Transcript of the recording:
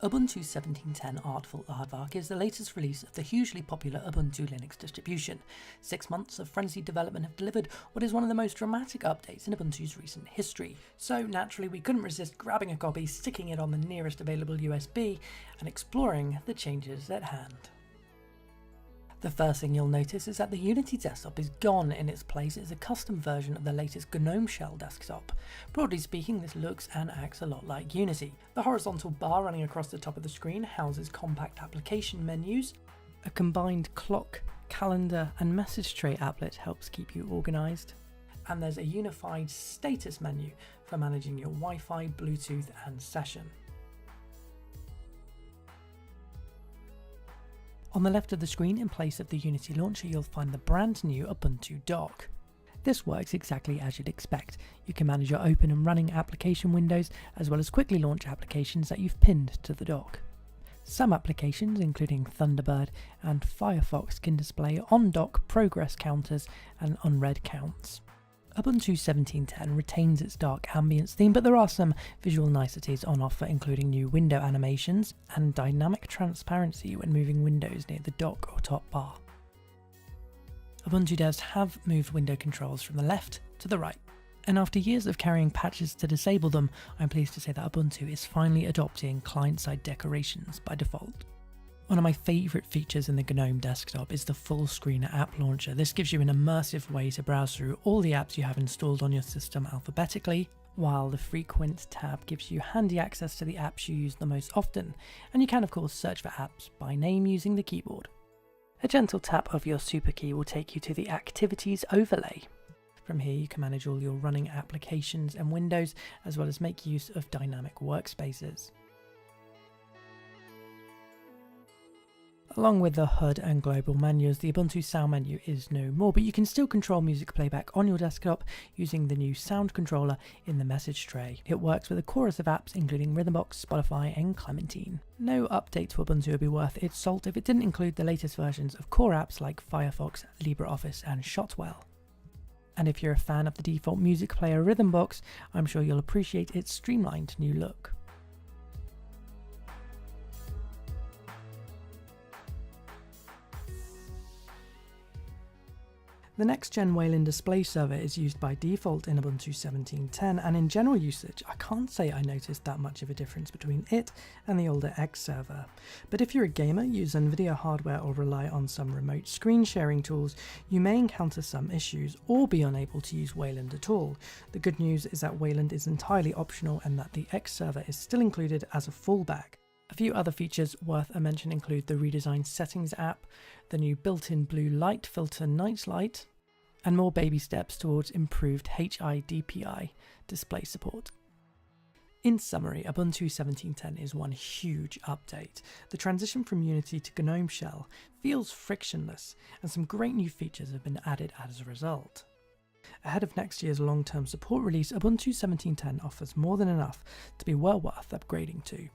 Ubuntu 17.10 Artful Aardvark is the latest release of the hugely popular Ubuntu Linux distribution. 6 months of frenzied development have delivered what is one of the most dramatic updates in Ubuntu's recent history. So naturally we couldn't resist grabbing a copy, sticking it on the nearest available USB, and exploring the changes at hand. The first thing you'll notice is that the Unity desktop is gone. In its place is a custom version of the latest GNOME Shell desktop. Broadly speaking, this looks and acts a lot like Unity. The horizontal bar running across the top of the screen houses compact application menus. A combined clock, calendar and message tray applet helps keep you organised. And there's a unified status menu for managing your Wi-Fi, Bluetooth and session. On the left of the screen, in place of the Unity launcher, you'll find the brand new Ubuntu dock. This works exactly as you'd expect. You can manage your open and running application windows, as well as quickly launch applications that you've pinned to the dock. Some applications, including Thunderbird and Firefox, can display on-dock progress counters and unread counts. Ubuntu 17.10 retains its dark ambience theme, but there are some visual niceties on offer, including new window animations and dynamic transparency when moving windows near the dock or top bar. Ubuntu devs have moved window controls from the left to the right, and after years of carrying patches to disable them, I'm pleased to say that Ubuntu is finally adopting client-side decorations by default. One of my favourite features in the GNOME desktop is the full screen app launcher. This gives you an immersive way to browse through all the apps you have installed on your system alphabetically, while the frequent tab gives you handy access to the apps you use the most often, and you can of course search for apps by name using the keyboard. A gentle tap of your super key will take you to the activities overlay. From here you can manage all your running applications and windows, as well as make use of dynamic workspaces. Along with the HUD and global menus, the Ubuntu sound menu is no more, but you can still control music playback on your desktop using the new sound controller in the message tray. It works with a chorus of apps including Rhythmbox, Spotify and Clementine. No update to Ubuntu would be worth its salt if it didn't include the latest versions of core apps like Firefox, LibreOffice and Shotwell. And if you're a fan of the default music player Rhythmbox, I'm sure you'll appreciate its streamlined new look. The next-gen Wayland display server is used by default in Ubuntu 17.10, and in general usage I can't say I noticed that much of a difference between it and the older X server. But if you're a gamer, use NVIDIA hardware or rely on some remote screen sharing tools, you may encounter some issues or be unable to use Wayland at all. The good news is that Wayland is entirely optional and that the X server is still included as a fallback. A few other features worth a mention include the redesigned settings app, the new built-in blue light filter night light, and more baby steps towards improved HIDPI display support. In summary, Ubuntu 17.10 is one huge update. The transition from Unity to GNOME Shell feels frictionless, and some great new features have been added as a result. Ahead of next year's long-term support release, Ubuntu 17.10 offers more than enough to be well worth upgrading to.